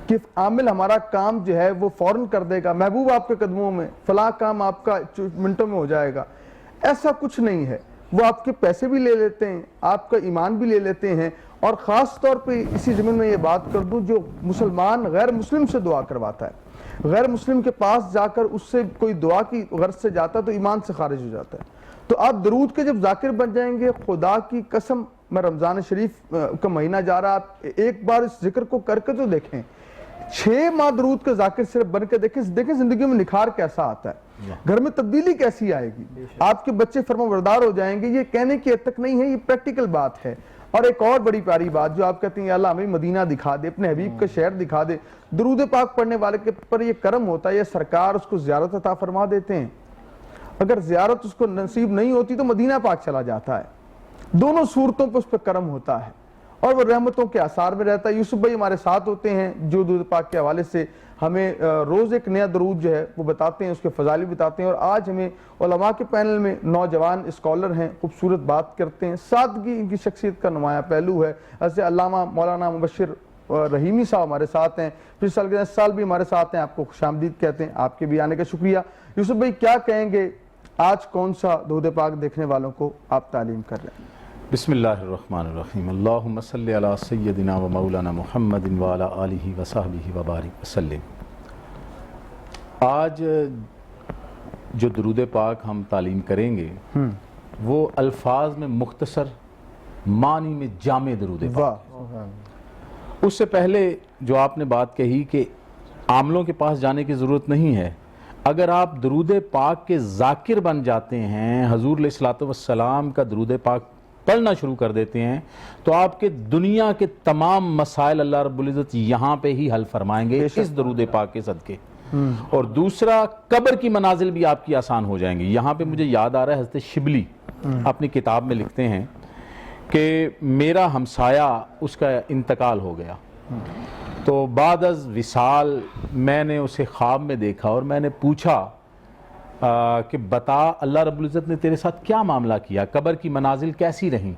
کہ عامل ہمارا کام جو ہے وہ فوراً کر دے گا، محبوب آپ کے قدموں میں، فلاں کام آپ کا منٹوں میں ہو جائے گا. ایسا کچھ نہیں ہے. وہ آپ کے پیسے بھی لے لیتے ہیں، آپ کا ایمان بھی لے لیتے ہیں. اور خاص طور پہ اسی ضمن میں یہ بات کر دوں، جو مسلمان غیر مسلم سے دعا کرواتا ہے، غیر مسلم کے پاس جا کر اس سے کوئی دعا کی غرض سے جاتا ہے تو ایمان سے خارج ہو جاتا ہے. تو آپ درود کے جب ذاکر بن جائیں گے، خدا کی قسم، میں رمضان شریف کا مہینہ جا رہا، آپ ایک بار اس ذکر کو کر کے تو دیکھیں، 6 ماہ درود کے ذاکر صرف بن کے دیکھیں زندگی میں نکھار کیسا آتا ہے، گھر میں تبدیلی کیسی آئے گی، آپ کے بچے فرمانبردار ہو جائیں گے. یہ کہنے کی حد تک نہیں ہے، یہ پریکٹیکل بات ہے. اور ایک اور بڑی پیاری بات جو آپ کہتے ہیں یا اللہ ہمیں مدینہ دکھا دے، اپنے حبیب کا شہر دکھا دے، درود پاک پڑھنے والے کے پر یہ کرم ہوتا ہے، یہ سرکار اس کو زیارت عطا فرما دیتے ہیں. اگر زیارت اس کو نصیب نہیں ہوتی تو مدینہ پاک چلا جاتا ہے. دونوں صورتوں پر اس پہ کرم ہوتا ہے اور وہ رحمتوں کے آثار میں رہتا ہے. یوسف بھائی ہمارے ساتھ ہوتے ہیں جو درود پاک کے حوالے سے ہمیں روز ایک نیا درود جو ہے وہ بتاتے ہیں، اس کے فضائل بتاتے ہیں. اور آج ہمیں علماء کے پینل میں نوجوان اسکالر ہیں، خوبصورت بات کرتے ہیں، سادگی ان کی شخصیت کا نمایاں پہلو ہے. ایسے علامہ مولانا مبشر رحیمی صاحب ہمارے ساتھ ہیں، پچھلے سال کے اس سال بھی ہمارے ساتھ ہیں. آپ کو خوش آمدید کہتے ہیں، آپ کے بھی آنے کا شکریہ. یوسف بھائی کیا کہیں گے، آج کون سا درود پاک دیکھنے والوں کو آپ تعلیم کر رہے ہیں؟ بسم اللہ الرحمن الرحیم. اللہم صلی علی سیدنا و مولانا محمد وعلی آلہ و صحبہ وبارک وسلم. آج جو درود پاک ہم تعلیم کریں گے وہ الفاظ میں مختصر، معنی میں جامع درود پاک. اس سے پہلے جو آپ نے بات کہی کہ عاملوں کے پاس جانے کی ضرورت نہیں ہے، اگر آپ درود پاک کے ذاکر بن جاتے ہیں، حضور علیہ الصلوۃ والسلام کا درود پاک پڑھنا شروع کر دیتے ہیں، تو آپ کے دنیا کے تمام مسائل اللہ رب العزت یہاں پہ ہی حل فرمائیں گے اس درود پاک کے صدقے. اور دوسرا، قبر کی منازل بھی آپ کی آسان ہو جائیں گی. یہاں پہ مجھے یاد آ رہا ہے حضرت شبلی اپنی کتاب میں لکھتے ہیں کہ میرا ہمسایہ اس کا انتقال ہو گیا، تو بعد از وصال میں نے اسے خواب میں دیکھا اور میں نے پوچھا کہ بتا اللہ رب العزت نے تیرے ساتھ کیا معاملہ کیا، قبر کی منازل کیسی رہیں؟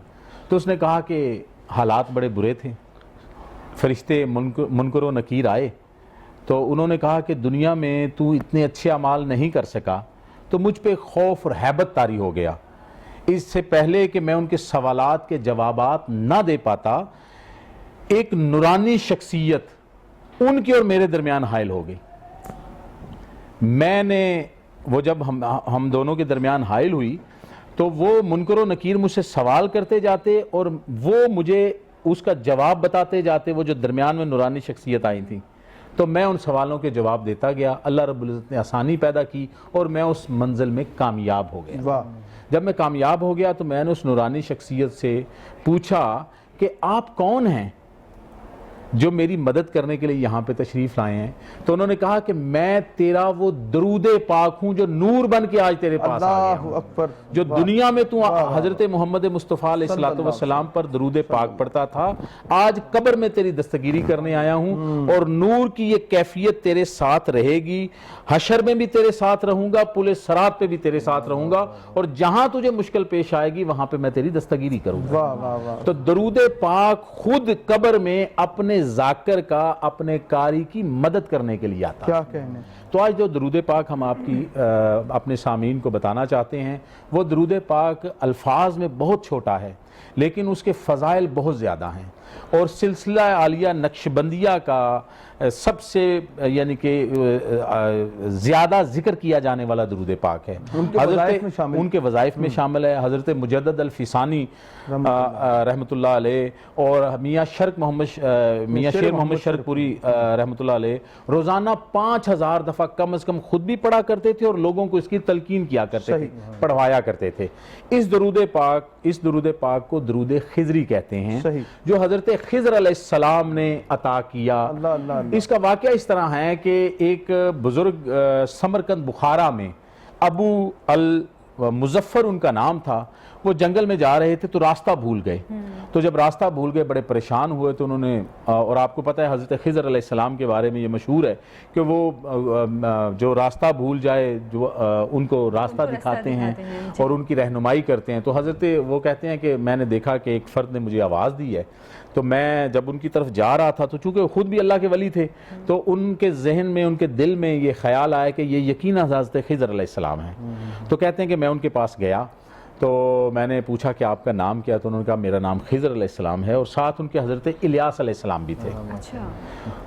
تو اس نے کہا کہ حالات بڑے برے تھے، فرشتے منکر و نکیر آئے تو انہوں نے کہا کہ دنیا میں تو اتنے اچھے اعمال نہیں کر سکا، تو مجھ پہ خوف اور ہیبت طاری ہو گیا. اس سے پہلے کہ میں ان کے سوالات کے جوابات نہ دے پاتا، ایک نورانی شخصیت ان کی اور میرے درمیان حائل ہو گئی. میں نے وہ جب ہم دونوں کے درمیان حائل ہوئی تو وہ منکر و نکیر مجھ سے سوال کرتے جاتے اور وہ مجھے اس کا جواب بتاتے جاتے، وہ جو درمیان میں نورانی شخصیت آئی تھی. تو میں ان سوالوں کے جواب دیتا گیا، اللہ رب العزت نے آسانی پیدا کی اور میں اس منزل میں کامیاب ہو گیا. جب میں کامیاب ہو گیا تو میں نے اس نورانی شخصیت سے پوچھا کہ آپ کون ہیں؟ جو میری مدد کرنے کے لیے یہاں پہ تشریف لائے ہیں، تو انہوں نے کہا کہ میں تیرا وہ درود پاک ہوں جو نور بن کے آج تیرے پاس آ گیا ہوں، جو دنیا میں تو حضرت محمد مصطفیٰ علیہ السلام پر درود پاک پڑھتا تھا، آج قبر میں تیری دستگیری کرنے آیا ہوں، اور نور کی یہ کیفیت تیرے ساتھ رہے گی، حشر میں بھی تیرے ساتھ رہوں گا، پل صراط پہ بھی تیرے ساتھ رہوں گا، اور جہاں تجھے مشکل پیش آئے گی وہاں پہ میں تیری دستگیری کروں گا۔ تو درود پاک خود قبر میں اپنے ذاکر کا، اپنے قاری کی مدد کرنے کے لیے آتا ہے۔ کیا کہنے؟ تو آج جو درود پاک ہم آپ کی اپنے سامعین کو بتانا چاہتے ہیں، وہ درود پاک الفاظ میں بہت چھوٹا ہے لیکن اس کے فضائل بہت زیادہ ہیں، اور سلسلہ عالیہ نقشبندیہ کا سب سے یعنی کہ زیادہ ذکر کیا جانے والا درود پاک ہے، ان کے وظائف میں شامل ہے۔ حضرت مجدد الفسانی رحمۃ اللہ علیہ اور میاں شیر محمد شرک پوری رحمۃ اللہ علیہ روزانہ 5000 دفعہ کم از کم خود بھی پڑھا کرتے تھے اور لوگوں کو اس کی تلقین کیا کرتے تھے، پڑھوایا کرتے تھے۔ اس درود پاک کو درود خضری کہتے ہیں، جو حضرت خضر علیہ السلام نے عطا کیا۔ اس کا واقعہ اس طرح ہے کہ ایک بزرگ سمرقند بخارا میں ابو المظفر ان کا نام تھا، وہ جنگل میں جا رہے تھے تو راستہ بھول گئے، تو جب راستہ بھول گئے بڑے پریشان ہوئے، تو انہوں نے، اور آپ کو پتہ ہے حضرت خضر علیہ السلام کے بارے میں یہ مشہور ہے کہ وہ جو راستہ بھول جائے جو ان کو راستہ دکھاتے ہیں اور ان کی رہنمائی کرتے ہیں۔ تو حضرت وہ کہتے ہیں کہ میں نے دیکھا کہ ایک فرد نے مجھے آواز دی ہے، تو میں جب ان کی طرف جا رہا تھا تو چونکہ خود بھی اللہ کے ولی تھے، تو ان کے ذہن میں، ان کے دل میں یہ خیال آیا کہ یہ یقیناً حضرت خضر علیہ السلام ہیں۔ تو کہتے ہیں کہ میں ان کے پاس گیا تو میں نے پوچھا کہ آپ کا نام کیا؟ تو انہوں نے کہا میرا نام خضر علیہ السلام ہے، اور ساتھ ان کے حضرت الیاس علیہ السلام بھی تھے۔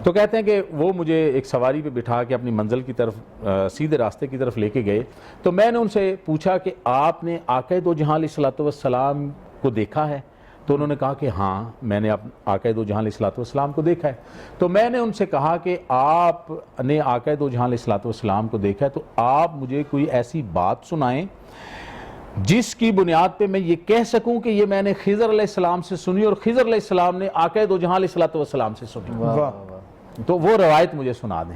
تو کہتے ہیں کہ وہ مجھے ایک سواری پہ بٹھا کے اپنی منزل کی طرف، سیدھے راستے کی طرف لے کے گئے۔ تو میں نے ان سے پوچھا کہ آپ نے آقا دو جہاں علیہ السلام کو دیکھا ہے؟ تو انہوں نے کہا کہ ہاں میں نے آقا دو جہاں علیہ السلام کو دیکھا ہے۔ تو میں نے ان سے کہا کہ آپ نے آقا دو جہاں علیہ السلام کو دیکھا ہے تو آپ مجھے کوئی ایسی بات سنائیں جس کی بنیاد پہ میں یہ کہہ سکوں کہ یہ میں نے خضر علیہ السلام سے سنی اور خضر علیہ السلام نے آقا دو جہاں علیہ السلام سے سنی، تو وہ روایت مجھے سنا دیں۔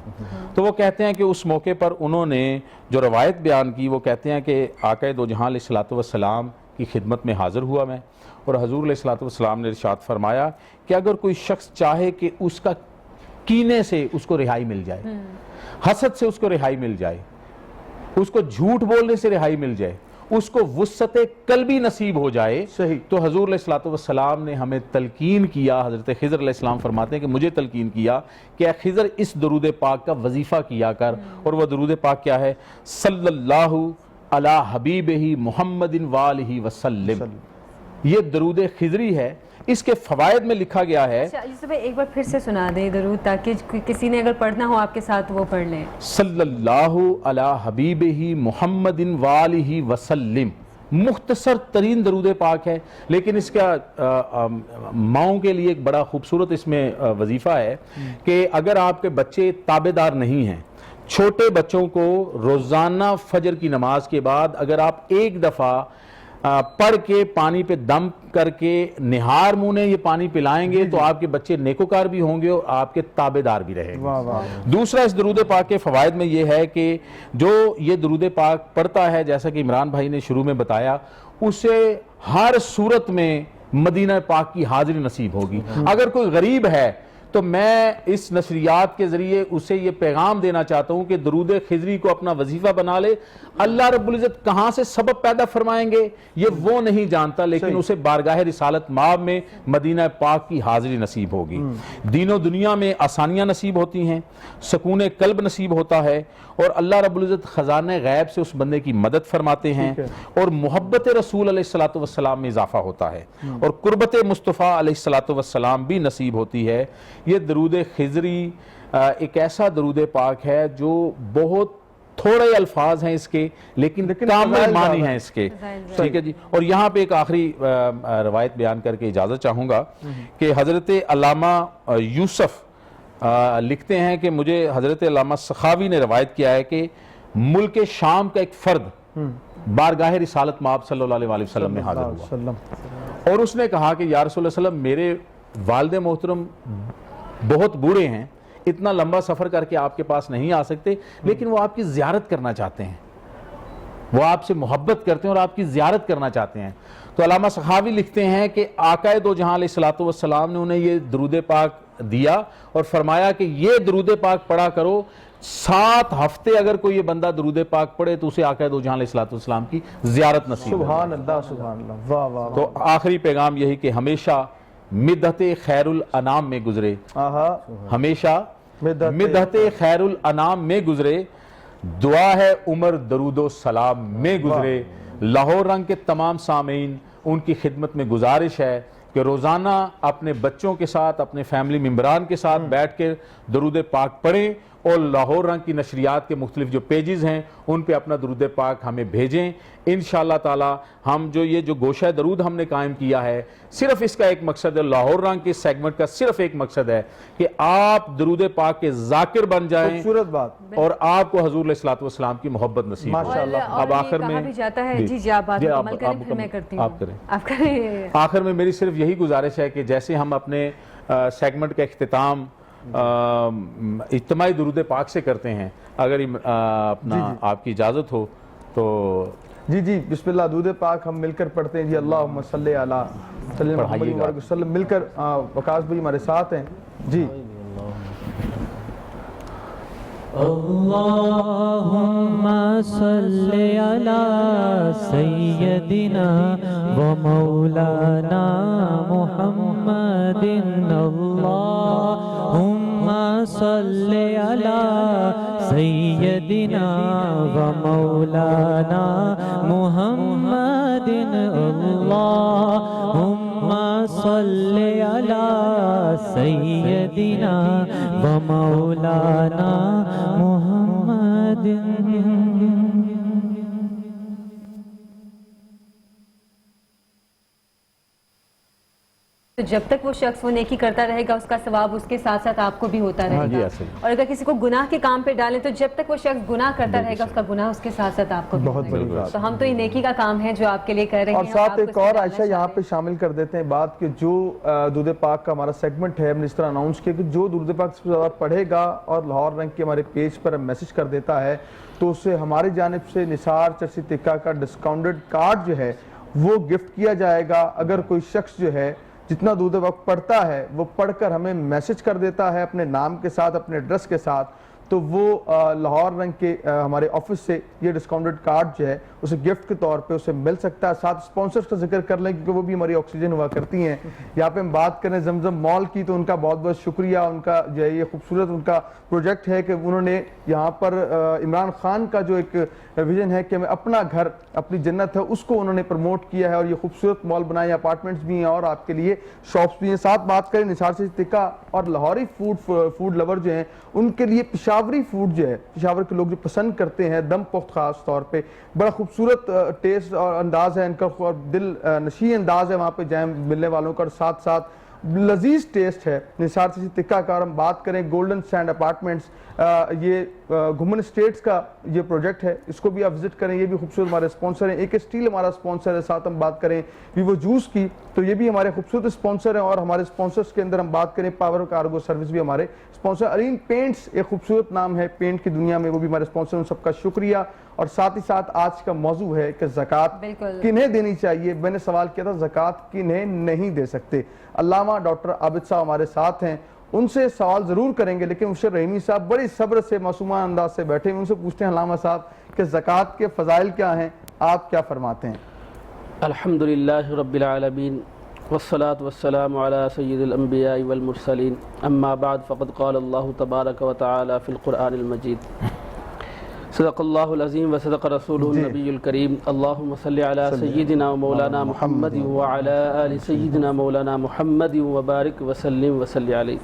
تو وہ کہتے ہیں کہ اس موقع پر انہوں نے جو روایت بیان کی، وہ کہتے ہیں کہ آقا دو جہاں علیہ السلام کی خدمت میں حاضر ہوا میں، اور حضور علیہ السلام نے ارشاد فرمایا کہ اگر کوئی شخص چاہے کہ اس کا کینے سے اس کو رہائی مل جائے، حسد سے اس کو رہائی مل جائے، اس کو جھوٹ بولنے سے رہائی مل جائے، اس کو وسعت قلبی نصیب ہو جائے، تو حضور علیہ السلام نے ہمیں تلقین کیا۔ حضرت خضر علیہ السلام فرماتے ہیں کہ مجھے تلقین کیا کہ اے خضر اس درود پاک کا وظیفہ کیا کر، اور وہ درود پاک کیا ہے؟ صلی اللہ علی حبیبہ محمد وآلہ وسلم۔ یہ درود خضری ہے، اس کے فوائد میں لکھا گیا ہے۔ یوسف ایک بار پھر سے سنا دیں درود، تاکہ کسی نے اگر پڑھنا ہو آپ کے ساتھ وہ پڑھ لیں۔ صلی اللہ علی حبیبہ محمد وآلہ وسلم، مختصر ترین درود پاک ہے، لیکن اس کا ماؤں کے لیے ایک بڑا خوبصورت اس میں وظیفہ ہے کہ اگر آپ کے بچے تابعدار نہیں ہیں، چھوٹے بچوں کو روزانہ فجر کی نماز کے بعد اگر آپ ایک دفعہ پڑھ کے پانی پہ دم کر کے نہار منہ یہ پانی پلائیں گے تو آپ کے بچے نیکوکار بھی ہوں گے اور آپ کے تابعدار بھی رہیں گے۔ دوسرا اس درود پاک کے فوائد میں یہ ہے کہ جو یہ درود پاک پڑھتا ہے، جیسا کہ عمران بھائی نے شروع میں بتایا، اسے ہر صورت میں مدینہ پاک کی حاضری نصیب ہوگی۔ اگر کوئی غریب ہے تو میں اس نشریات کے ذریعے اسے یہ پیغام دینا چاہتا ہوں کہ درود خضری کو اپنا وظیفہ بنا لے۔ اللہ رب العزت کہاں سے سبب پیدا فرمائیں گے یہ وہ نہیں جانتا، لیکن اسے بارگاہ رسالت مآب میں مدینہ پاک کی حاضری نصیب ہوگی۔ دین و دنیا میں آسانیاں نصیب ہوتی ہیں، سکون قلب نصیب ہوتا ہے، اور اللہ رب العزت خزانہ غیب سے اس بندے کی مدد فرماتے ہیں، اور محبت رسول علیہ السلام میں اضافہ ہوتا ہے، اور قربت مصطفیٰ علیہ السلام بھی نصیب ہوتی ہے۔ یہ درود خضری ایک ایسا درود پاک ہے جو بہت تھوڑے الفاظ ہیں اس کے، لیکن کامل معنی ہیں اس کے، ٹھیک ہے جی۔ اور یہاں پہ ایک آخری روایت بیان کر کے اجازت چاہوں گا کہ حضرت علامہ یوسف لکھتے ہیں کہ مجھے حضرت علامہ سخاوی نے روایت کیا ہے کہ ملک شام کا ایک فرد بارگاہ رسالت مآب صلی اللہ علیہ وسلم میں حاضر ہوا، اور اس نے کہا کہ یا رسول اللہ صلی اللہ علیہ وسلم، میرے والد محترم بہت بوڑھے ہیں, اتنا لمبا سفر کر کے آپ کے پاس نہیں آ سکتے, لیکن وہ آپ کی زیارت کرنا چاہتے ہیں, وہ آپ سے محبت کرتے ہیں اور آپ کی زیارت کرنا چاہتے ہیں. تو علامہ سخاوی لکھتے ہیں کہ آقا دو جہاں علیہ الصلوۃ والسلام نے انہیں یہ درود پاک دیا اور فرمایا کہ یہ درود پاک پڑھا کرو, 7 ہفتے اگر کوئی یہ بندہ درود پاک پڑھے تو اسے آقا دو جہاں علیہ الصلوۃ والسلام کی زیارت نصیب ہے. سبحان اللہ, سبحان اللہ, واہ واہ. تو آخری پیغام یہی کہ ہمیشہ مدحت خیر الانام میں گزرے, ہمیشہ مدحت خیر الانام میں گزرے, دعا ہے عمر درود و سلام میں گزرے. لاہور رنگ کے تمام سامعین, ان کی خدمت میں گزارش ہے کہ روزانہ اپنے بچوں کے ساتھ, اپنے فیملی ممبران کے ساتھ بیٹھ کے درود پاک پڑھیں, اور لاہور رنگ کی نشریات کے مختلف جو پیجز ہیں ان پہ اپنا درود پاک ہمیں بھیجیں. انشاءاللہ تعالی ہم جو یہ جو گوشہ درود ہم نے قائم کیا ہے, صرف اس کا ایک مقصد ہے, لاہور رنگ کے سیگمنٹ کا صرف ایک مقصد ہے کہ آپ درود پاک کے ذاکر بن جائیں, خوبصورت بات, اور آپ کو حضور علیہ الصلوۃ والسلام کی محبت نصیب ہو. اب آخر میں آخر میں میری صرف یہی گزارش ہے کہ جیسے ہم اپنے سیگمنٹ کا اختتام اجتماعی درود پاک سے کرتے ہیں, اگر اپنا آپ کی اجازت ہو تو جی بسم اللہ, درود پاک ہم مل کر پڑھتے ہیں جی. اللہم صلی علی سیدنا محمد وسلم, مل کر وقاص بھائی ہمارے ساتھ ہیں جی. اللہم صلی علی سیدنا و مولانا محمد, اللہم صلی علی سیدنا و مولانا محمد, اللہم صلی علی سیدنا و مولانا محمد. تو جب تک وہ شخص وہ نیکی کرتا رہے گا, اس کا ثواب اس کے ساتھ ساتھ آپ کو بھی ہوتا رہے گا, اور اگر کسی کو گناہ کے کام پہ ڈالیں تو جب تک وہ شخص گناہ کرتا رہے گا, اس کا گناہ اس کے ساتھ ساتھ آپ کو بھی بہت بڑی بات. تو ہم تو یہ نیکی کا کام ہے جو آپ کے لیے کر رہے ہیں. اور ساتھ ایک اور عائشہ یہاں پہ شامل کر دیتے ہیں بات کہ جو درود پاک کا ہمارا سیگمنٹ ہے, ہم نے اس طرح اناؤنس کیا کہ جو درود پاک سے زیادہ پڑھے گا اور لاہور رنگ کے ہمارے پیج پر میسج کر دیتا ہے, تو اسے ہماری جانب سے نثار چرسی تکہ کا ڈسکاؤنٹڈ کارڈ جو ہے وہ گفٹ کیا جائے گا. اگر کوئی شخص جو ہے جتنا درود پاک پڑھتا ہے وہ پڑھ کر ہمیں میسج کر دیتا ہے اپنے نام کے ساتھ, اپنے ایڈریس کے ساتھ, تو وہ لاہور رنگ کے ہمارے آفس سے یہ ڈسکاؤنٹڈ کارڈ جو ہے اسے گفٹ کے طور پہ اسے مل سکتا ہے. ساتھ سپانسرز کا ذکر کر لیں کیونکہ وہ بھی ہماری آکسیجن ہوا کرتی ہیں. یہاں پہ ہم بات کریں زمزم مال کی, تو ان کا بہت بہت شکریہ. ان کا جو ہے یہ خوبصورت ان کا پروجیکٹ ہے کہ انہوں نے یہاں پر عمران خان کا جو ایک ویژن ہے کہ ہمیں اپنا گھر اپنی جنت ہے, اس کو انہوں نے پروموٹ کیا ہے, اور یہ خوبصورت مال بنائے, اپارٹمنٹس بھی ہیں اور آپ کے لیے شاپس بھی ہیں. ساتھ بات کریں نثار سے تکہ اور لاہوری فوڈ لور جو ہیں ان کے لیے پشاوری فوڈ جو ہے, پشاور کے لوگ جو پسند کرتے ہیں دم پخت خاص طور پہ, بڑا خوبصورت ٹیسٹ اور انداز ہے ان کا, اور دل نشیں انداز ہے وہاں پہ جائیں ملنے والوں کا, اور ساتھ ساتھ لذیذ ٹیسٹ ہے نثار سے تکہ کا. اور ہم بات کریں گولڈن سینڈ اپارٹمنٹس, یہ گھمن اسٹیٹس کا یہ پروجیکٹ ہے, اس کو بھی آپ وزٹ کریں, یہ بھی خوبصورت ہمارے اسپانسر ہیں. ایک اسٹیل ہمارا اسپانسر ہے. ساتھ ہم بات کریں ویوو جوس کی, تو یہ بھی ہمارے خوبصورت اسپانسر ہیں. اور ہمارے اسپانسرز کے اندر ہم بات کریں پاور کارگو سروس بھی ہمارے اسپانسر. علیم پینٹس ایک خوبصورت نام ہے پینٹ کی دنیا میں, وہ بھی ہمارے اسپانسر, ان سب کا شکریہ. اور ساتھ ہی ساتھ آج کا موضوع ہے کہ زکوٰۃ کنہیں دینی چاہیے. میں نے سوال کیا تھا زکوٰۃ کنہیں نہیں دے سکتے. علامہ ڈاکٹر عابد صاحب ہمارے ساتھ ہیں, ان سے سوال ضرور کریں گے, لیکن مبشر رحیمی صاحب بڑی صبر سے معصومانہ انداز سے بیٹھے ہیں. ان سے پوچھتے ہیں علامہ صاحب کہ زکوٰۃ کے فضائل کیا ہیں, آپ کیا فرماتے ہیں؟ الحمدللہ رب العالمین والصلاة والسلام على سید الانبیاء والمرسلین, اما بعد فقد قال اللہ تبارک و تعالی فی القرآن المجید, صدق اللہ العظیم و صدق رسولہ النبی الکریم. اللہم صلی علی سیدنا و مولانا محمد وعلی آل سیدنا مولانا محمد وبارک وسلم وصلی علیہ.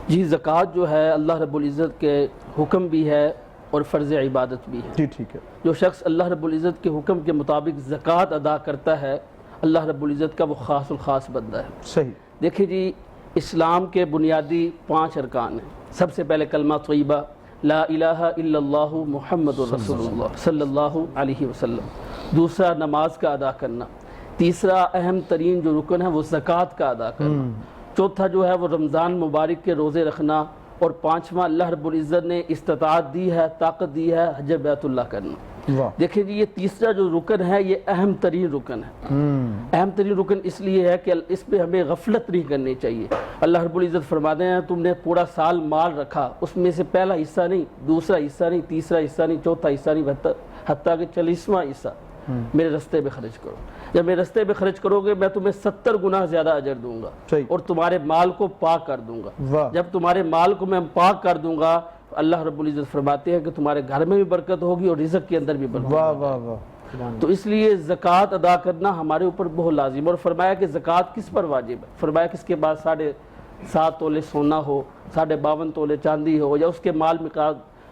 جی زکوٰۃ جو ہے اللہ رب العزت کے حکم بھی ہے اور فرض عبادت بھی ہے. جی ٹھیک ہے. جو شخص اللہ رب العزت کے حکم کے مطابق زکوٰۃ ادا کرتا ہے, اللہ رب العزت کا وہ خاص الخاص بندہ ہے. صحیح. دیکھیں جی, اسلام کے بنیادی 5 ارکان ہیں. سب سے پہلے کلمہ طیبہ لا الہ الا اللہ محمد رسول اللہ صلی اللہ علیہ وسلم. دوسرا نماز کا ادا کرنا. تیسرا اہم ترین جو رکن ہے وہ زکوٰۃ کا ادا کرنا. چوتھا جو ہے وہ رمضان مبارک کے روزے رکھنا، اور پانچواں اللہ رب العزت نے استطاعت دی ہے، طاقت دی ہے حج بیت اللہ کرنا۔ دیکھیں جی یہ تیسرا جو رکن ہے یہ اہم ترین رکن ہے۔ اہم ترین رکن اس لیے ہے کہ اس پہ ہمیں غفلت نہیں کرنی چاہیے۔ اللہ رب العزت فرماتے ہیں تم نے پورا سال مال رکھا، اس میں سے پہلا حصہ نہیں، دوسرا حصہ نہیں، تیسرا حصہ نہیں، چوتھا حصہ نہیں، حتیٰ کہ 40واں حصہ میرے رستے پہ خرچ کرو۔ جب میرے رستے پہ خرچ کرو گے میں تمہیں 70 گنا زیادہ اجر دوں گا اور تمہارے مال کو پاک کر دوں گا۔ جب تمہارے مال کو میں پاک کر دوں گا اللہ رب العزت فرماتے ہیں کہ تمہارے گھر میں بھی برکت ہوگی اور رزق کے اندر بھی برکت ہوگی۔ تو اس لیے زکوٰۃ ادا کرنا ہمارے اوپر بہت لازم، اور فرمایا کہ زکوٰۃ کس پر واجب ہے؟ فرمایا کہ اس کے بعد 7.5 تولے سونا ہو، 52.5 تولے چاندی ہو، یا اس کے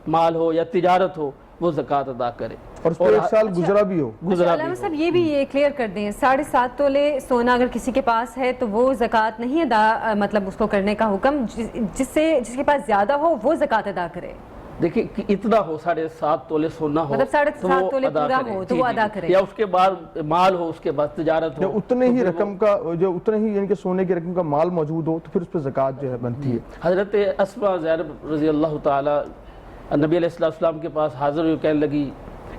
مال ہو یا تجارت ہو، وہ زکوٰۃ ادا کرے، اور اس پر 1 سال گزرا بھی ہو۔ علامہ صاحب یہ بھی یہ کلیئر کر دیں، 7.5 تولے سونا اگر کسی کے پاس ہے تو وہ زکوٰۃ نہیں ادا، مطلب اس کو کرنے کا حکم، جس کے پاس زیادہ ہو وہ زکوٰۃ ادا کرے۔ دیکھیں کہ اتنا ہو 7.5 تولے سونا ہو، مطلب 7.5 تولے پورا ہو تو وہ ادا کرے، یا اس کے بعد مال ہو، اس کے بعد تجارت ہو، اتنے ہی رقم کا، جو اتنے ہی یعنی کہ سونے کی رقم کا مال موجود ہو تو پھر اس پہ زکوٰۃ جو ہے بنتی ہے۔ حضرت اسماء زینب رضی اللہ تعالی نبی علیہ السلام کے پاس حاضر ہوئی، کہنے لگی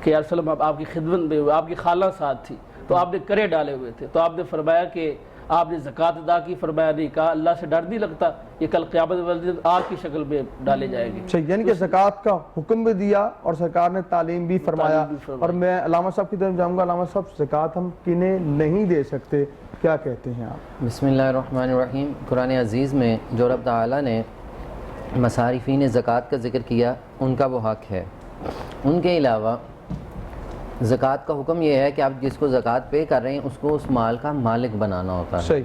کہ یا رسول اللہ آپ کی خدمت میں ہوئے، آپ کی خالہ ساتھ تھی تو آپ نے کرے ڈالے ہوئے تھے، تو آپ نے فرمایا کہ آپ نے زکوٰۃ ادا کی؟ فرمایا نہیں۔ کہا اللہ سے ڈر نہیں لگتا یہ کل قیامت والے دن آگ کی شکل میں ڈالے جائیں گے۔ یعنی کہ زکوٰۃ کا حکم بھی دیا اور سرکار نے تعلیم بھی فرمایا۔ اور میں علامہ صاحب کی طرف جاؤں گا۔ علامہ صاحب زکوٰۃ ہم کنہیں نہیں دے سکتے، کیا کہتے ہیں آپ؟ بسم اللہ الرحمن الرحیم۔ قرآن عزیز میں جو رب تعالیٰ نے مصارفین زکوٰۃ کا ذکر کیا ان کا وہ حق ہے، ان کے علاوہ زکوٰۃ کا حکم یہ ہے کہ آپ جس کو زکوٰۃ پے کر رہے ہیں اس کو اس مال کا مالک بنانا ہوتا ہے۔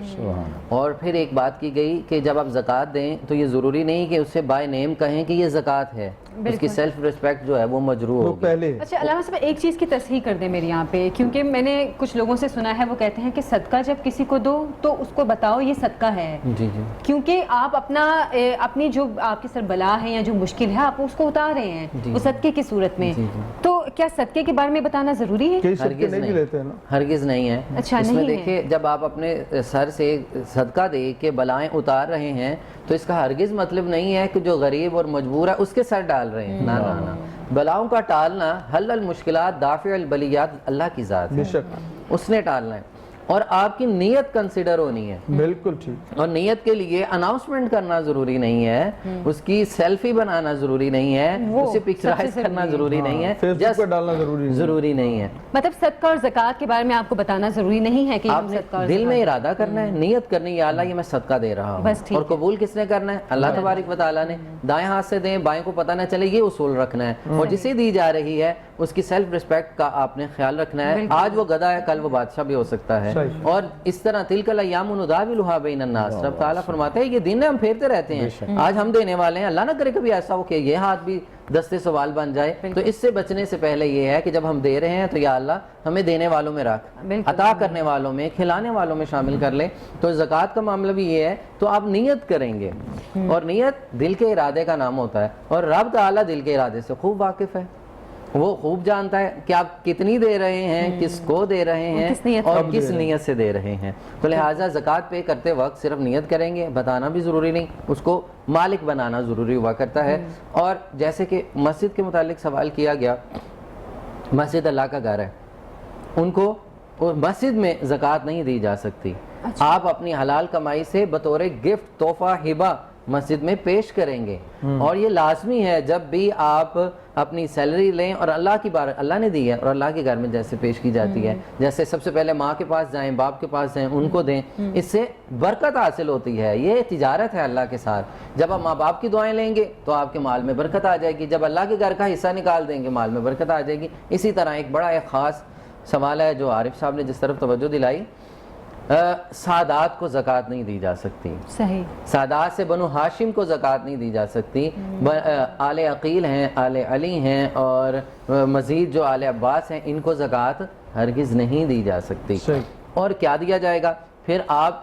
اور پھر ایک بات کی گئی کہ جب آپ زکوٰۃ دیں تو یہ ضروری نہیں کہ اس سے بائی نیم کہیں کہ یہ زکوٰۃ ہے، اس کی سیلف ریسپیکٹ جو ہے وہ مجروح ہوگی۔ اچھا علامہ صاحب ایک چیز کی تصحیح کر دیں میری یہاں پہ، کیونکہ میں نے کچھ لوگوں سے سنا ہے وہ کہتے ہیں کہ صدقہ جب کسی کو دو تو اس کو بتاؤ یہ صدقہ ہے، کیونکہ آپ اپنی جو آپ کی سر بلا ہے یا جو مشکل ہے آپ اس کو اتار رہے ہیں وہ صدقے کی صورت میں، تو کیا صدقے کے بارے میں بتانا ضروری ہے؟ ہرگز نہیں ہے۔ اس میں دیکھیں جب آپ اپنے سر سے صدقہ دے کے بلائیں اتار رہے ہیں تو اس کا ہرگز مطلب نہیں ہے کہ جو غریب اور مجبور ہے اس کے سر ڈال رہے ہیں، نہ بلاؤں کا ٹالنا، حل المشکلات دافع البلیات اللہ کی ذات ہے، اس نے ٹالنا ہے، اور آپ کی نیت کنسیڈر ہونی ہے۔ بالکل ٹھیک۔ اور نیت کے لیے اناؤنسمنٹ کرنا ضروری نہیں ہے، اس کی سیلفی بنانا ضروری نہیں ہے، اسے پکچرائز کرنا ضروری نہیں ہے، فیس بک پہ ڈالنا ضروری نہیں ہے۔ مطلب صدقہ اور زکوٰۃ کے بارے میں آپ کو بتانا ضروری نہیں ہے کہ آپ نے دل میں ارادہ کرنا ہے، نیت کرنی ہے یا اللہ یہ میں صدقہ دے رہا ہوں، اور قبول کس نے کرنا ہے؟ اللہ تبارک و تعالیٰ نے۔ دائیں ہاتھ سے دیں، بائیں کو پتہ نہ چلے، یہ اصول رکھنا ہے، اور جسے دی جا رہی ہے اس کی سیلف ریسپیکٹ کا آپ نے خیال رکھنا ہے۔ آج وہ گدھا ہے کل وہ بادشاہ بھی ہو سکتا ہے، اور اس طرح تلک الایام نداولھا بین الناس، رب تعالیٰ فرماتے ہیں یہ دن ہم پھیرتے رہتے ہیں، آج ہم دینے والے ہیں، اللہ نہ کرے کبھی ایسا ہو کہ یہ ہاتھ بھی دستے سوال بن جائے۔ تو اس سے بچنے سے پہلے یہ ہے کہ جب ہم دے رہے ہیں تو یا اللہ ہمیں دینے والوں میں رکھ، عطا کرنے والوں میں، کھلانے والوں میں شامل کر لے۔ تو زکوٰۃ کا معاملہ بھی یہ ہے، تو آپ نیت کریں گے، اور نیت دل کے ارادے کا نام ہوتا ہے، اور رب تعالیٰ دل کے ارادے سے خوب واقف ہے، وہ خوب جانتا ہے کہ آپ کتنی دے رہے ہیں، کس کو دے رہے ہیں، اور کس نیت سے دے رہے ہیں۔ تو لہٰذا زکوٰۃ پے کرتے وقت صرف نیت کریں گے، بتانا بھی ضروری نہیں، اس کو مالک بنانا ضروری ہوا کرتا ہے۔ اور جیسے کہ مسجد کے متعلق سوال کیا گیا، مسجد اللہ کا گھر ہے، ان کو مسجد میں زکوٰۃ نہیں دی جا سکتی، آپ اپنی حلال کمائی سے بطور گفٹ، تحفہ، ہبہ مسجد میں پیش کریں گے، اور یہ لازمی ہے جب بھی آپ اپنی سیلری لیں اور اللہ کی بار اللہ نے دی ہے اور اللہ کے گھر میں جیسے پیش کی جاتی ہے، جیسے سب سے پہلے ماں کے پاس جائیں، باپ کے پاس جائیں، ان کو دیں، اس سے برکت حاصل ہوتی ہے، یہ تجارت ہے اللہ کے ساتھ۔ جب آپ ماں باپ کی دعائیں لیں گے تو آپ کے مال میں برکت آ جائے گی، جب اللہ کے گھر کا حصہ نکال دیں گے مال میں برکت آ جائے گی۔ اسی طرح ایک بڑا ایک خاص سوال ہے جو عارف صاحب نے جس طرف توجہ دلائی، سادات کو زکوٰۃ نہیں دی جا سکتی، صحیح، سادات سے بنو ہاشم کو زکوٰۃ نہیں دی جا سکتی، آل عقیل ہیں، آل علی ہیں، اور مزید جو آل عباس ہیں، ان کو زکوٰۃ ہرگز نہیں دی جا سکتی۔ اور کیا دیا جائے گا؟ پھر آپ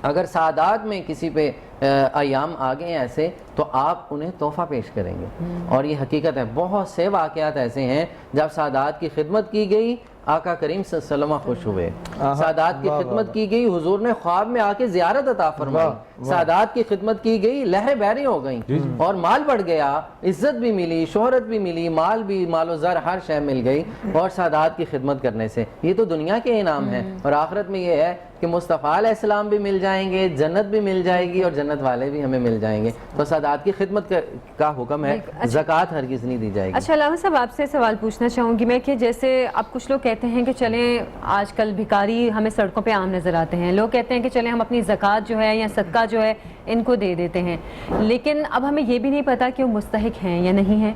اگر سادات میں کسی پہ ایام آگے ہیں ایسے تو آپ انہیں تحفہ پیش کریں گے. اور یہ حقیقت ہے. بہت سے واقعات ایسے ہیں جب سادات کی خدمت کی گئی آقا کریم صلی اللہ علیہ وسلم خوش ہوئے. سادات کی خدمت کی گئی حضور نے خواب میں آ کے زیارت عطا فرمائی. سادات کی خدمت کی گئی لہریں بحری ہو گئیں اور مال بڑھ گیا, عزت بھی ملی, شہرت بھی ملی, مال و زر ہر شے مل گئی اور سادات کی خدمت کرنے سے. یہ تو دنیا کے انعام ہیں, اور آخرت میں یہ ہے کہ مصطفیٰ علیہ السلام بھی مل جائیں گے, جنت بھی مل جائے گی اور جنت والے بھی ہمیں مل جائیں گے. تو سادات کی خدمت کا حکم ہے, زکوٰۃ ہرگز نہیں دی جائے گی. اچھا علامہ صاحب, آپ سے سوال پوچھنا چاہوں گی میں کہ جیسے اب کچھ لوگ کہتے ہیں کہ چلیں آج کل بھکاری ہمیں سڑکوں پہ عام نظر آتے ہیں, لوگ کہتے ہیں کہ چلیں ہم اپنی زکوٰۃ جو ہے یا صدقہ جو ہے ان کو دے دیتے ہیں, لیکن اب ہمیں یہ بھی نہیں پتا کہ وہ مستحق ہیں یا نہیں ہیں.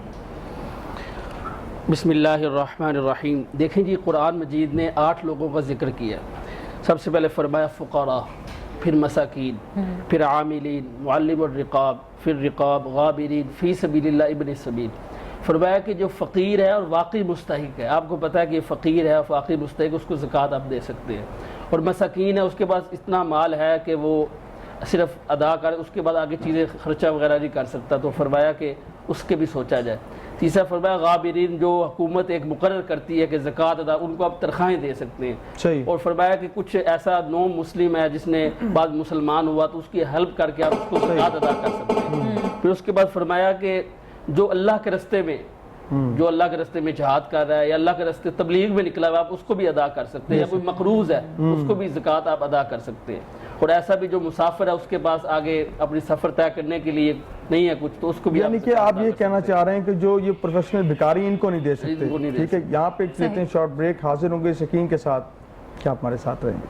بسم اللہ الرحمن الرحیم. دیکھیں جی, قرآن مجید نے 8 لوگوں کا ذکر کیا. سب سے پہلے فرمایا فقراء, پھر مساکین, پھر عاملین, معلم الرقاب, پھر رقاب, غابرین, فی سبیل اللہ, ابن السبیل. فرمایا کہ جو فقیر ہے اور واقعی مستحق ہے, آپ کو پتہ ہے کہ یہ فقیر ہے اور واقعی مستحق, اس کو زکوٰۃ آپ دے سکتے ہیں. اور مساکین ہے, اس کے پاس اتنا مال ہے کہ وہ صرف ادا کر, اس کے بعد آگے چیزیں خرچہ وغیرہ نہیں کر سکتا, تو فرمایا کہ اس کے بھی سوچا جائے. تیسرا فرمایا غابرین, جو حکومت ایک مقرر کرتی ہے کہ زکوٰۃ ادا, ان کو آپ تنخواہیں دے سکتے ہیں. اور فرمایا کہ کچھ ایسا نو مسلم ہے جس نے بعد مسلمان ہوا تو اس کی ہیلپ کر کے آپ اس کو زکوٰۃ ادا کر سکتے ہیں. پھر اس کے بعد فرمایا کہ جو اللہ کے رستے میں جہاد کر رہا ہے یا اللہ کے رستے تبلیغ میں نکلا ہوا, آپ اس کو بھی ادا کر سکتے ہیں. یا کوئی مقروض ہے اس کو بھی زکوٰۃ آپ ادا کر سکتے ہیں. اور ایسا بھی جو مسافر ہے, اس کے پاس آگے اپنی سفر طے کرنے کے لیے نہیں ہے کچھ, تو اس کو بھی. یعنی کہ آپ یہ کہنا چاہ رہے ہیں کہ جو یہ پروفیشنل بھکاری ان کو نہیں دے سکتے. ٹھیک ہے, یہاں پہ لیتے ہیں شارٹ بریک, حاضر ہوں گے شکین کے ساتھ, کیا آپ ہمارے ساتھ رہیں گے.